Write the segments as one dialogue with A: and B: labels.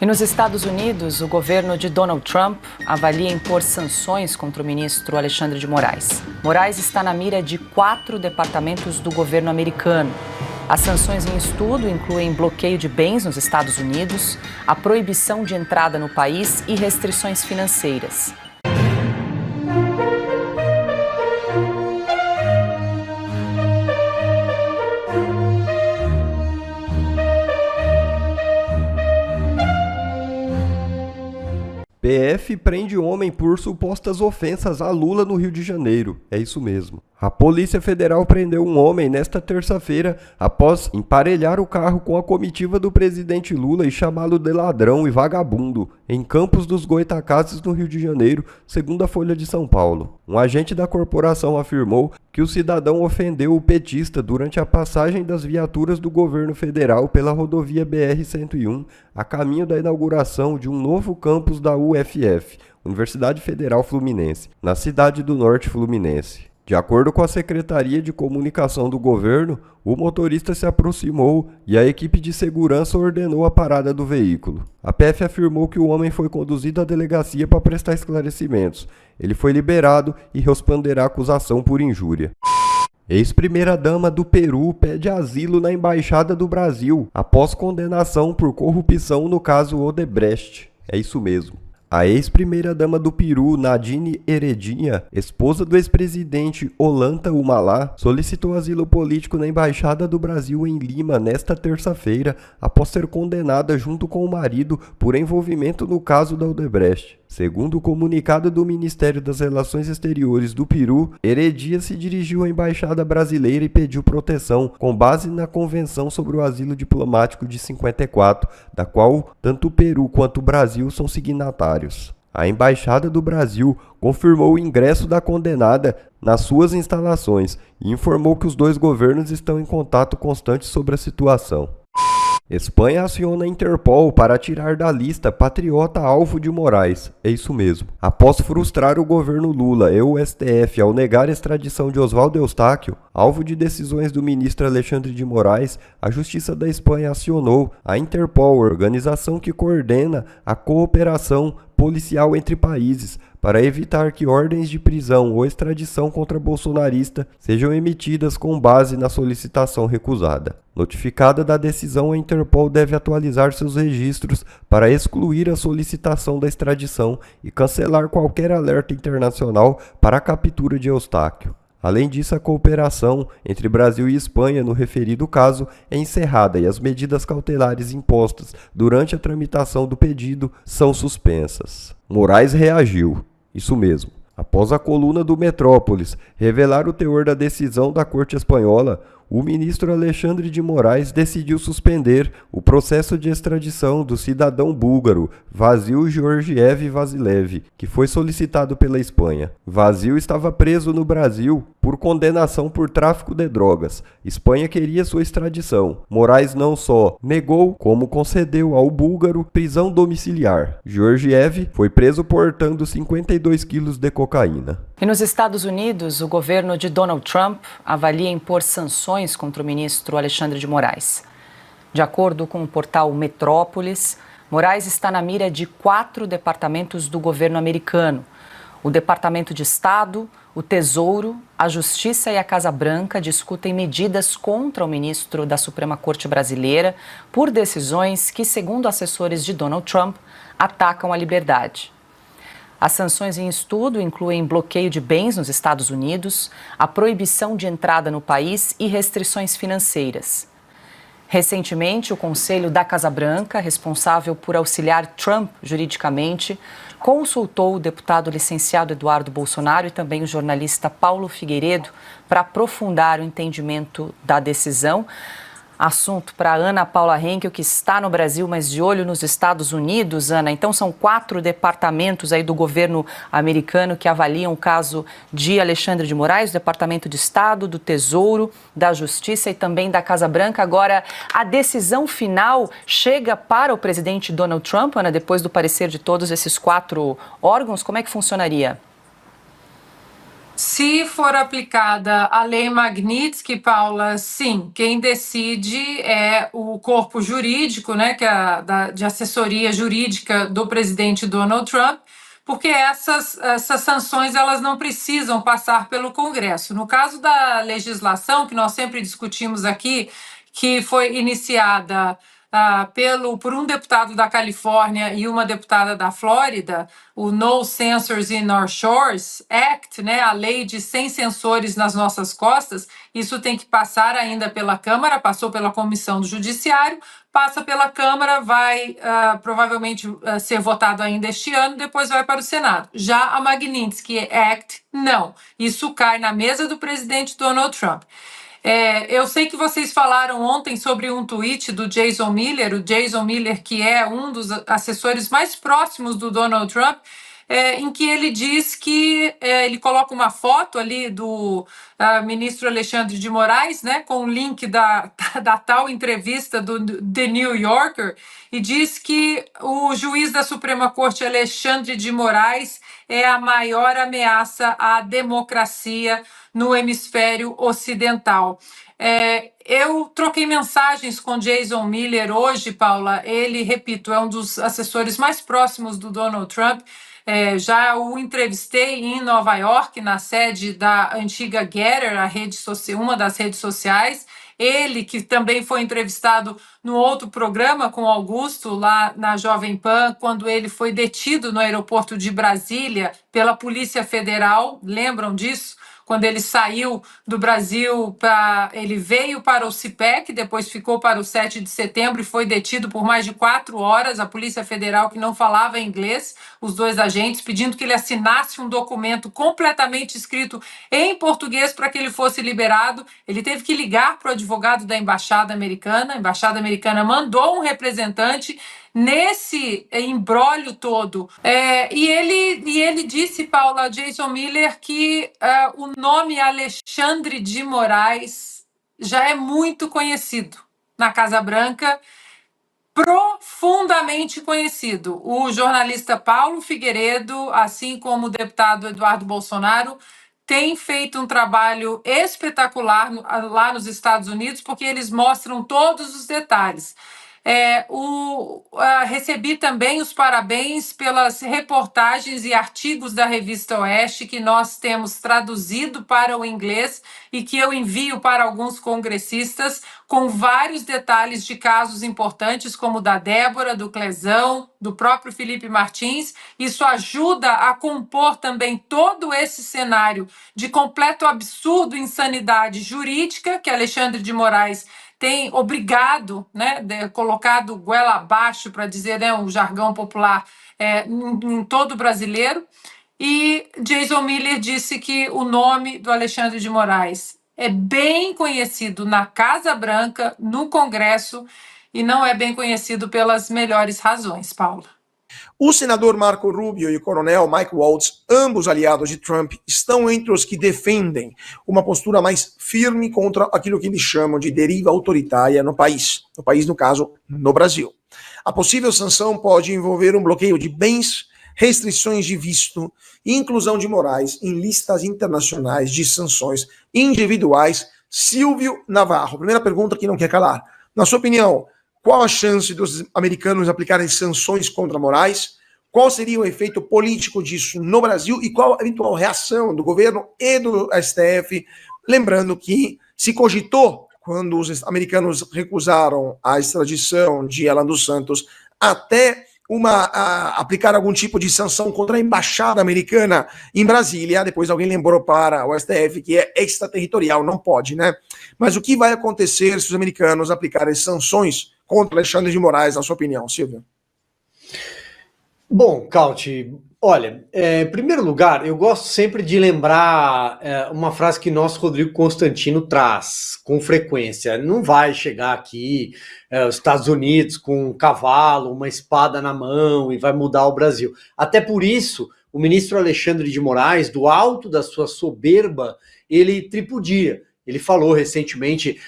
A: E nos Estados Unidos, o governo de Donald Trump avalia impor sanções contra o ministro Alexandre de Moraes. Moraes está na mira de 4 departamentos do governo americano. As sanções em estudo incluem bloqueio de bens nos Estados Unidos, a proibição de entrada no país e restrições financeiras.
B: PF prende homem por supostas ofensas a Lula no Rio de Janeiro. É isso mesmo. A Polícia Federal prendeu um homem nesta terça-feira após emparelhar o carro com a comitiva do presidente Lula e chamá-lo de ladrão e vagabundo em Campos dos Goytacazes, no Rio de Janeiro, segundo a Folha de São Paulo. Um agente da corporação afirmou que o cidadão ofendeu o petista durante a passagem das viaturas do governo federal pela rodovia BR-101, a caminho da inauguração de um novo campus da UFF, Universidade Federal Fluminense, na cidade do Norte Fluminense. De acordo com a Secretaria de Comunicação do governo, o motorista se aproximou e a equipe de segurança ordenou a parada do veículo. A PF afirmou que o homem foi conduzido à delegacia para prestar esclarecimentos. Ele foi liberado e responderá à acusação por injúria. Ex-primeira-dama do Peru pede asilo na Embaixada do Brasil após condenação por corrupção no caso Odebrecht. É isso mesmo. A ex-primeira-dama do Peru, Nadine Heredia, esposa do ex-presidente Ollanta Humala, solicitou asilo político na Embaixada do Brasil em Lima nesta terça-feira, após ser condenada junto com o marido por envolvimento no caso da Odebrecht. Segundo o comunicado do Ministério das Relações Exteriores do Peru, Heredia se dirigiu à Embaixada Brasileira e pediu proteção com base na Convenção sobre o Asilo Diplomático de 54, da qual tanto o Peru quanto o Brasil são signatários. A Embaixada do Brasil confirmou o ingresso da condenada nas suas instalações e informou que os dois governos estão em contato constante sobre a situação. Espanha aciona a Interpol para tirar da lista patriota alvo de Moraes. É isso mesmo. Após frustrar o governo Lula e o STF ao negar a extradição de Oswaldo Eustáquio, alvo de decisões do ministro Alexandre de Moraes, a Justiça da Espanha acionou a Interpol, organização que coordena a cooperação policial entre países, para evitar que ordens de prisão ou extradição contra bolsonarista sejam emitidas com base na solicitação recusada. Notificada da decisão, a Interpol deve atualizar seus registros para excluir a solicitação da extradição e cancelar qualquer alerta internacional para a captura de Eustáquio. Além disso, a cooperação entre Brasil e Espanha no referido caso é encerrada e as medidas cautelares impostas durante a tramitação do pedido são suspensas. Moraes reagiu. Isso mesmo. Após a coluna do Metrópolis revelar o teor da decisão da Corte Espanhola, o ministro Alexandre de Moraes decidiu suspender o processo de extradição do cidadão búlgaro Vasil Georgiev Vasilev, que foi solicitado pela Espanha. Vasil estava preso no Brasil por condenação por tráfico de drogas. Espanha queria sua extradição. Moraes não só negou, como concedeu ao búlgaro prisão domiciliar. Georgiev foi preso portando 52 quilos de cocaína.
A: E nos Estados Unidos, o governo de Donald Trump avalia impor sanções contra o ministro Alexandre de Moraes. De acordo com o portal Metrópolis, Moraes está na mira de 4 departamentos do governo americano. O Departamento de Estado, o Tesouro, a Justiça e a Casa Branca discutem medidas contra o ministro da Suprema Corte Brasileira por decisões que, segundo assessores de Donald Trump, atacam a liberdade. As sanções em estudo incluem bloqueio de bens nos Estados Unidos, a proibição de entrada no país e restrições financeiras. Recentemente, o Conselho da Casa Branca, responsável por auxiliar Trump juridicamente, consultou o deputado licenciado Eduardo Bolsonaro e também o jornalista Paulo Figueiredo para aprofundar o entendimento da decisão. Assunto para Ana Paula Henkel, que está no Brasil, mas de olho nos Estados Unidos, Ana. Então, são 4 departamentos aí do governo americano que avaliam o caso de Alexandre de Moraes, do Departamento de Estado, do Tesouro, da Justiça e também da Casa Branca. Agora, a decisão final chega para o presidente Donald Trump, Ana, depois do parecer de todos esses 4 órgãos. Como é que funcionaria?
C: Se for aplicada a lei Magnitsky, Paula, sim, quem decide é o corpo jurídico, né, que é de assessoria jurídica do presidente Donald Trump, porque essas sanções elas não precisam passar pelo Congresso. No caso da legislação, que nós sempre discutimos aqui, que foi iniciada por um deputado da Califórnia e uma deputada da Flórida, o No Censors in Our Shores Act, né, a lei de sem censores nas nossas costas, isso tem que passar ainda pela Câmara, passou pela Comissão do Judiciário, passa pela Câmara, vai provavelmente ser votado ainda este ano, depois vai para o Senado. Já a Magnitsky Act, não. Isso cai na mesa do presidente Donald Trump. Eu sei que vocês falaram ontem sobre um tweet do Jason Miller, o Jason Miller, que é um dos assessores mais próximos do Donald Trump, em que ele diz que ele coloca uma foto ali do ministro Alexandre de Moraes, né, com o link da tal entrevista do The New Yorker, e diz que o juiz da Suprema Corte, Alexandre de Moraes, é a maior ameaça à democracia no hemisfério ocidental. Eu troquei mensagens com Jason Miller hoje, Paula. Ele, repito, é um dos assessores mais próximos do Donald Trump. Já o entrevistei em Nova York, na sede da antiga Getter, uma das redes sociais. Ele, que também foi entrevistado no outro programa com Augusto, lá na Jovem Pan, quando ele foi detido no aeroporto de Brasília pela Polícia Federal, lembram disso? Quando ele saiu do Brasil, ele veio para o CIPEC, depois ficou para o 7 de setembro e foi detido por mais de 4 horas. A Polícia Federal, que não falava inglês, os dois agentes, pedindo que ele assinasse um documento completamente escrito em português para que ele fosse liberado. Ele teve que ligar para o advogado da embaixada americana. A embaixada americana mandou um representante nesse imbróglio todo. E ele disse, Paula, Jason Miller, que o nome Alexandre de Moraes já é muito conhecido na Casa Branca, profundamente conhecido. O jornalista Paulo Figueiredo, assim como o deputado Eduardo Bolsonaro, tem feito um trabalho espetacular lá nos Estados Unidos, porque eles mostram todos os detalhes. Recebi também os parabéns pelas reportagens e artigos da Revista Oeste que nós temos traduzido para o inglês e que eu envio para alguns congressistas, com vários detalhes de casos importantes, como o da Débora, do Clesão, do próprio Felipe Martins. Isso ajuda a compor também todo esse cenário de completo absurdo e insanidade jurídica que Alexandre de Moraes tem obrigado, né, colocado goela abaixo, para dizer, né, um jargão popular, em todo brasileiro. E Jason Miller disse que o nome do Alexandre de Moraes é bem conhecido na Casa Branca, no Congresso, e não é bem conhecido pelas melhores razões, Paula.
D: O senador Marco Rubio e o coronel Mike Waltz, ambos aliados de Trump, estão entre os que defendem uma postura mais firme contra aquilo que eles chamam de deriva autoritária no país, no caso, no Brasil. A possível sanção pode envolver um bloqueio de bens, restrições de visto e inclusão de Moraes em listas internacionais de sanções individuais. Silvio Navarro, primeira pergunta que não quer calar. Na sua opinião, qual a chance dos americanos aplicarem sanções contra Moraes? Qual seria o efeito político disso no Brasil e qual a eventual reação do governo e do STF? Lembrando que se cogitou, quando os americanos recusaram a extradição de Alan dos Santos, até aplicar algum tipo de sanção contra a embaixada americana em Brasília. Depois alguém lembrou para o STF que é extraterritorial, não pode, né? Mas o que vai acontecer se os americanos aplicarem sanções contra Alexandre de Moraes, na sua opinião, Silvio?
E: Bom, Cauti, olha, em primeiro lugar, eu gosto sempre de lembrar uma frase que nosso Rodrigo Constantino traz com frequência. Não vai chegar aqui os Estados Unidos com um cavalo, uma espada na mão e vai mudar o Brasil. Até por isso, o ministro Alexandre de Moraes, do alto da sua soberba, ele tripudia. Ele falou recentemente,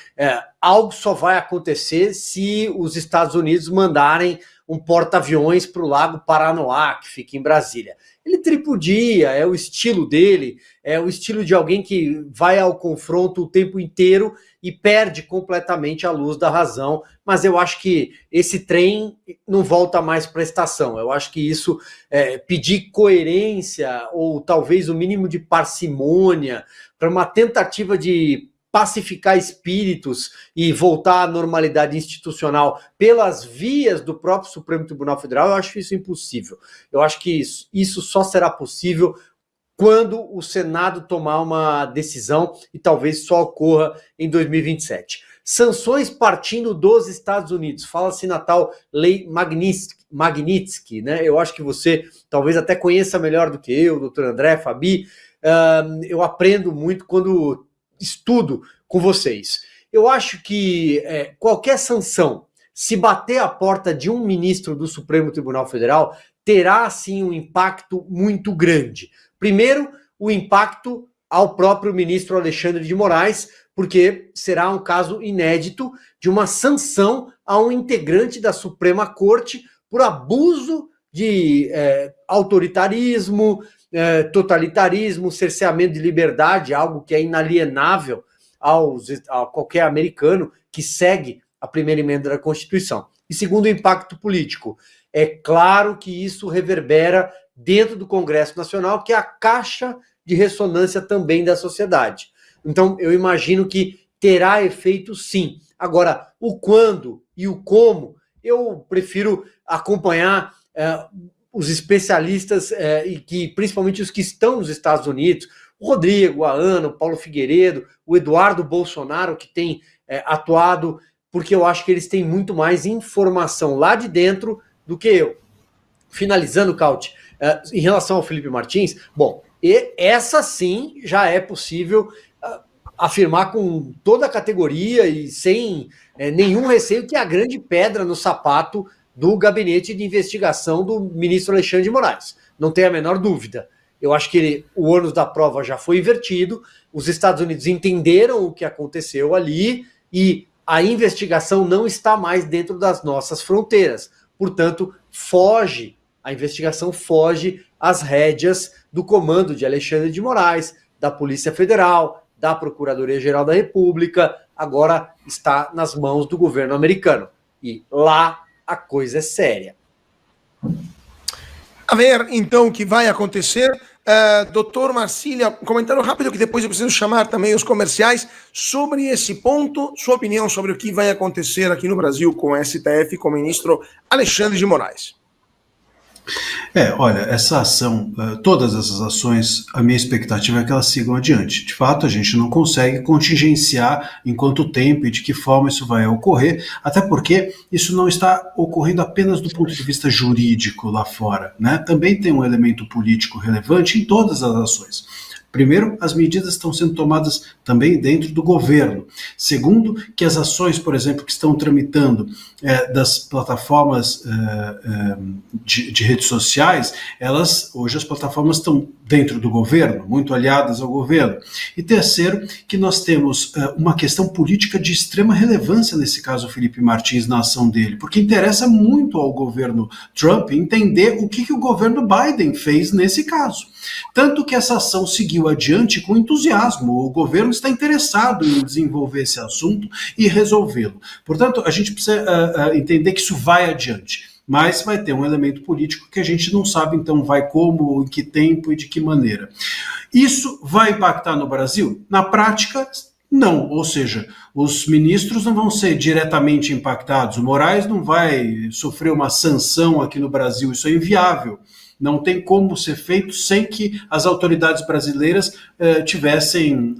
E: algo só vai acontecer se os Estados Unidos mandarem um porta-aviões para o Lago Paranoá, que fica em Brasília. Ele tripudia, é o estilo dele, é o estilo de alguém que vai ao confronto o tempo inteiro e perde completamente a luz da razão, mas eu acho que esse trem não volta mais para a estação. Eu acho que isso, pedir coerência ou talvez o mínimo de parcimônia para uma tentativa de pacificar espíritos e voltar à normalidade institucional pelas vias do próprio Supremo Tribunal Federal, eu acho isso impossível. Eu acho que isso só será possível quando o Senado tomar uma decisão e talvez só ocorra em 2027. Sanções partindo dos Estados Unidos. Fala-se na tal lei Magnitsky, né? Eu acho que você talvez até conheça melhor do que eu, doutor André, Fabi. Eu aprendo muito quando estudo com vocês. Eu acho que qualquer sanção, se bater a porta de um ministro do Supremo Tribunal Federal, terá, sim, um impacto muito grande. Primeiro, o impacto ao próprio ministro Alexandre de Moraes, porque será um caso inédito de uma sanção a um integrante da Suprema Corte por abuso de autoritarismo, totalitarismo, cerceamento de liberdade, algo que é inalienável a qualquer americano que segue a primeira emenda da Constituição. E segundo, o impacto político. É claro que isso reverbera dentro do Congresso Nacional, que é a caixa de ressonância também da sociedade. Então, eu imagino que terá efeito, sim. Agora, o quando e o como, eu prefiro acompanhar os especialistas, e que, principalmente os que estão nos Estados Unidos, o Rodrigo, a Ana, o Paulo Figueiredo, o Eduardo Bolsonaro, que tem atuado, porque eu acho que eles têm muito mais informação lá de dentro do que eu. Finalizando, Caute, em relação ao Felipe Martins, bom, essa sim já é possível afirmar com toda a categoria e sem nenhum receio que é a grande pedra no sapato do gabinete de investigação do ministro Alexandre de Moraes. Não tem a menor dúvida. Eu acho que o ônus da prova já foi invertido, os Estados Unidos entenderam o que aconteceu ali e a investigação não está mais dentro das nossas fronteiras. Portanto, a investigação foge às rédeas do comando de Alexandre de Moraes, da Polícia Federal, da Procuradoria-Geral da República, agora está nas mãos do governo americano. E lá a coisa é séria.
D: A ver, então, o que vai acontecer. Doutor Marcília, um comentário rápido que depois eu preciso chamar também os comerciais sobre esse ponto, sua opinião sobre o que vai acontecer aqui no Brasil com o STF, com o ministro Alexandre de Moraes.
F: Olha, essa ação, todas essas ações, a minha expectativa é que elas sigam adiante. De fato, a gente não consegue contingenciar em quanto tempo e de que forma isso vai ocorrer, até porque isso não está ocorrendo apenas do ponto de vista jurídico lá fora, né? Também tem um elemento político relevante em todas as ações. Primeiro, as medidas estão sendo tomadas também dentro do governo. Segundo, que as ações, por exemplo, que estão tramitando das plataformas de redes sociais, hoje as plataformas estão dentro do governo, muito aliadas ao governo. E terceiro, que nós temos uma questão política de extrema relevância nesse caso, Felipe Martins, na ação dele, porque interessa muito ao governo Trump entender o que o governo Biden fez nesse caso. Tanto que essa ação seguiu adiante com entusiasmo. O governo está interessado em desenvolver esse assunto e resolvê-lo. Portanto, a gente precisa entender que isso vai adiante. Mas vai ter um elemento político que a gente não sabe, então, vai como, em que tempo e de que maneira. Isso vai impactar no Brasil? Na prática, não. Ou seja, os ministros não vão ser diretamente impactados. O Moraes não vai sofrer uma sanção aqui no Brasil. Isso é inviável. Não tem como ser feito sem que as autoridades brasileiras tivessem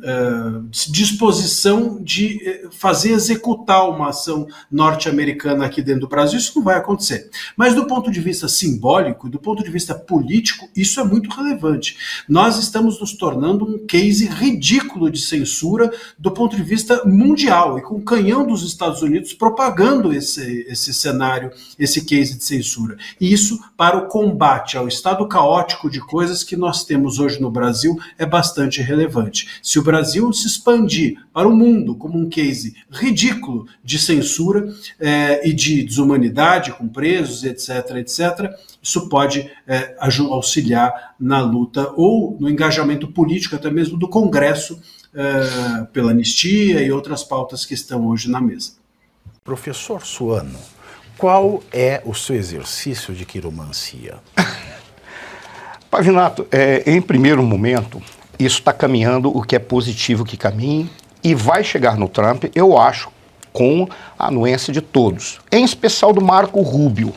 F: disposição de fazer executar uma ação norte-americana aqui dentro do Brasil. Isso não vai acontecer. Mas do ponto de vista simbólico, do ponto de vista político, isso é muito relevante. Nós estamos nos tornando um case ridículo de censura do ponto de vista mundial, e com o canhão dos Estados Unidos propagando esse cenário, esse case de censura. E isso para o combate ao o estado caótico de coisas que nós temos hoje no Brasil é bastante relevante. Se o Brasil se expandir para o mundo como um case ridículo de censura e de desumanidade com presos, etc., etc., isso pode auxiliar na luta ou no engajamento político até mesmo do Congresso pela anistia e outras pautas que estão hoje na mesa.
G: Professor Suano, qual é o seu exercício de quiromancia?
H: Pavinato, em primeiro momento, isso está caminhando o que é positivo que caminhe e vai chegar no Trump, eu acho, com a anuência de todos, em especial do Marco Rubio.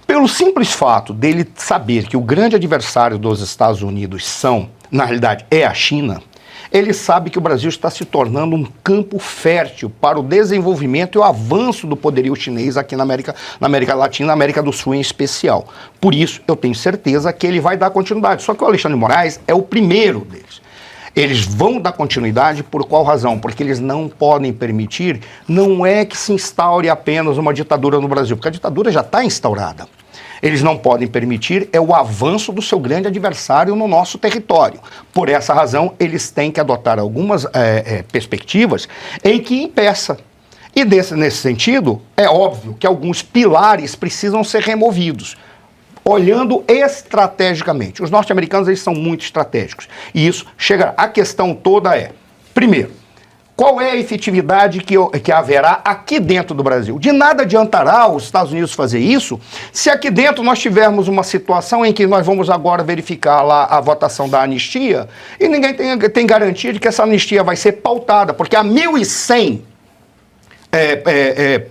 H: Pelo simples fato dele saber que o grande adversário dos Estados Unidos na realidade, é a China, ele sabe que o Brasil está se tornando um campo fértil para o desenvolvimento e o avanço do poderio chinês aqui na América Latina, na América do Sul em especial. Por isso, eu tenho certeza que ele vai dar continuidade. Só que o Alexandre de Moraes é o primeiro deles. Eles vão dar continuidade por qual razão? Porque eles não podem permitir, não é que se instaure apenas uma ditadura no Brasil, porque a ditadura já está instaurada. Eles não podem permitir o avanço do seu grande adversário no nosso território. Por essa razão, eles têm que adotar algumas perspectivas em que impeça. E nesse sentido, é óbvio que alguns pilares precisam ser removidos, olhando estrategicamente. Os norte-americanos eles são muito estratégicos. E isso chega... A questão toda primeiro, qual é a efetividade que haverá aqui dentro do Brasil? De nada adiantará os Estados Unidos fazer isso se aqui dentro nós tivermos uma situação em que nós vamos agora verificar lá a votação da anistia e ninguém tem garantia de que essa anistia vai ser pautada, porque há 1.100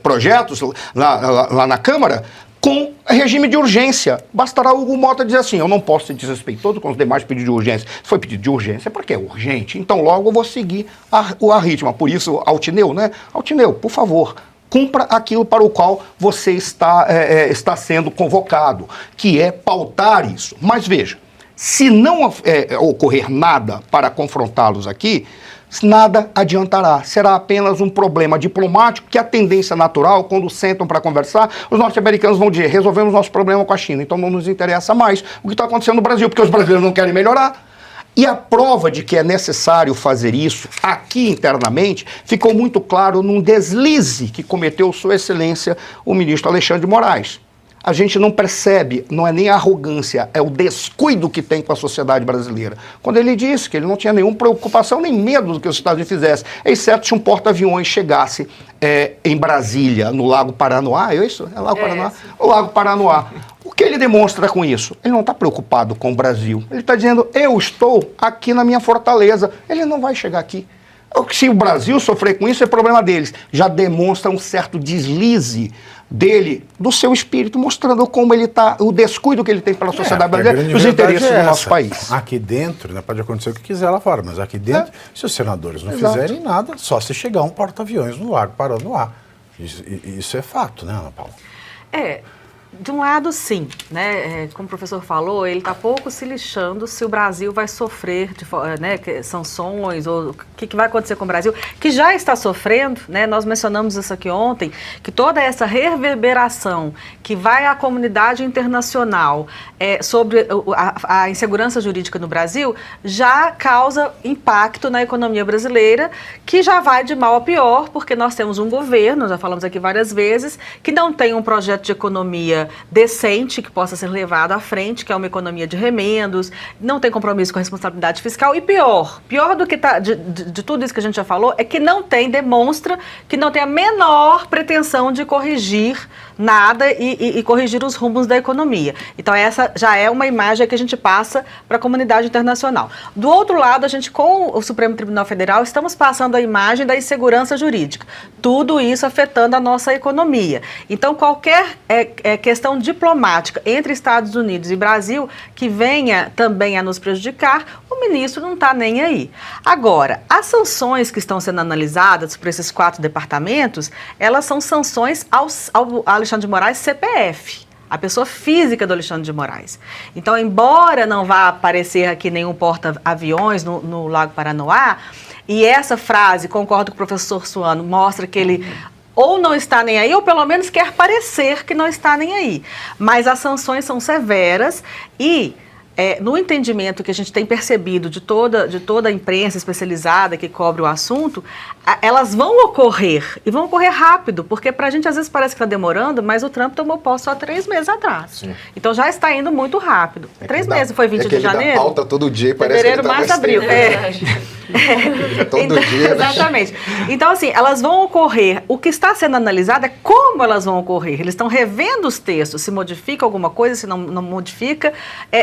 H: projetos lá na Câmara com regime de urgência. Bastará o Hugo Mota dizer assim, eu não posso ser desrespeitoso com os demais pedidos de urgência. Se foi pedido de urgência, é porque é urgente. Então logo eu vou seguir a ritma. Por isso, Altineu, Altineu, por favor, cumpra aquilo para o qual você está sendo convocado, que é pautar isso. Mas veja, se não ocorrer nada para confrontá-los aqui, nada adiantará. Será apenas um problema diplomático que a tendência natural, quando sentam para conversar, os norte-americanos vão dizer, resolvemos nosso problema com a China, então não nos interessa mais o que está acontecendo no Brasil, porque os brasileiros não querem melhorar. E a prova de que é necessário fazer isso aqui internamente ficou muito claro num deslize que cometeu Sua Excelência o ministro Alexandre de Moraes. A gente não percebe, não é nem a arrogância, é o descuido que tem com a sociedade brasileira. Quando ele disse que ele não tinha nenhuma preocupação nem medo do que os Estados Unidos fizessem, exceto se um porta-aviões chegasse em Brasília, no Lago Paranoá, o Lago Paranoá. O que ele demonstra com isso? Ele não está preocupado com o Brasil. Ele está dizendo, eu estou aqui na minha fortaleza. Ele não vai chegar aqui. Se o Brasil sofrer com isso, é problema deles. Já demonstra um certo deslize dele, do seu espírito, mostrando como ele está, o descuido que ele tem pela sociedade brasileira e os interesses do nosso país.
G: Aqui dentro, pode acontecer o que quiser lá fora, mas aqui dentro, se os senadores não fizerem nada, só se chegar um porta-aviões no Lago Paranoá. Isso é fato, né, Ana Paula?
I: De um lado, sim, né? Como o professor falou, ele está pouco se lixando se o Brasil vai sofrer sanções ou o que vai acontecer com o Brasil, que já está sofrendo, né? Nós mencionamos isso aqui ontem, que toda essa reverberação que vai à comunidade internacional sobre a insegurança jurídica no Brasil já causa impacto na economia brasileira, que já vai de mal a pior, porque nós temos um governo, já falamos aqui várias vezes, que não tem um projeto de economia decente que possa ser levado à frente, que é uma economia de remendos, não tem compromisso com a responsabilidade fiscal e pior do que de tudo isso que a gente já falou, é que demonstra que não tem a menor pretensão de corrigir nada e corrigir os rumos da economia. Então essa já é uma imagem que a gente passa para a comunidade internacional. Do outro lado, a gente com o Supremo Tribunal Federal estamos passando a imagem da insegurança jurídica. Tudo isso afetando a nossa economia. Então qualquer questão diplomática entre Estados Unidos e Brasil que venha também a nos prejudicar, o ministro não está nem aí. Agora, as sanções que estão sendo analisadas por esses 4 departamentos, elas são sanções ao Alexandre de Moraes CPF, a pessoa física do Alexandre de Moraes. Então, embora não vá aparecer aqui nenhum porta-aviões no Lago Paranoá, e essa frase, concordo com o professor Suano, mostra que ele ou não está nem aí, ou pelo menos quer parecer que não está nem aí. Mas as sanções são severas e, no entendimento que a gente tem percebido de toda a imprensa especializada que cobre o assunto, elas vão ocorrer, e vão ocorrer rápido, porque para a gente às vezes parece que está demorando, mas o Trump tomou posse só 3 meses atrás. Sim. Então já está indo muito rápido. 3 meses, foi 20 de janeiro?
J: Dá pauta todo dia, parece
I: fevereiro,
J: que ele tá
I: março, abril.
J: Todo
I: então,
J: dia.
I: Exatamente. Então, assim, elas vão ocorrer. O que está sendo analisado é como elas vão ocorrer. Eles estão revendo os textos, se modifica alguma coisa, se não modifica,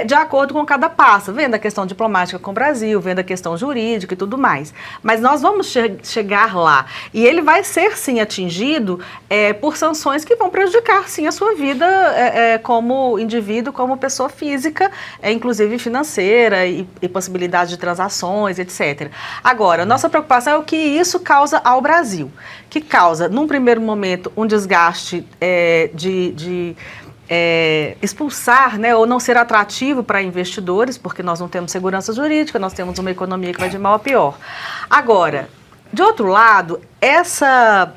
I: de acordo com cada passo. Vendo a questão diplomática com o Brasil, vendo a questão jurídica e tudo mais. Mas nós vamos chegar lá. E ele vai ser, sim, atingido por sanções que vão prejudicar, sim, a sua vida como indivíduo, como pessoa física, inclusive financeira e possibilidade de transações, etc. Agora, nossa preocupação é o que isso causa ao Brasil, que causa, num primeiro momento, um desgaste de expulsar, né, ou não ser atrativo para investidores, porque nós não temos segurança jurídica, nós temos uma economia que vai de mal a pior. Agora, de outro lado, essa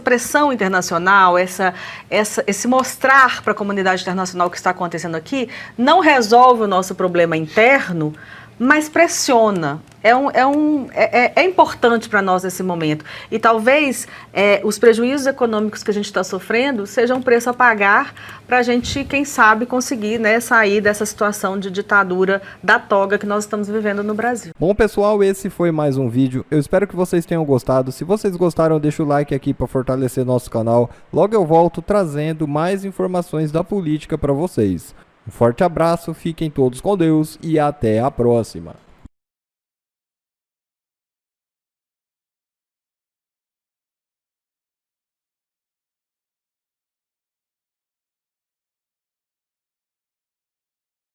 I: pressão internacional, esse mostrar para a comunidade internacional o que está acontecendo aqui, não resolve o nosso problema interno, mas pressiona. É importante para nós nesse momento. E talvez os prejuízos econômicos que a gente está sofrendo sejam um preço a pagar para a gente, quem sabe, conseguir, né, sair dessa situação de ditadura da toga que nós estamos vivendo no Brasil.
B: Bom, pessoal, esse foi mais um vídeo. Eu espero que vocês tenham gostado. Se vocês gostaram, deixa o like aqui para fortalecer nosso canal. Logo eu volto trazendo mais informações da política para vocês. Um forte abraço, fiquem todos com Deus e até a próxima.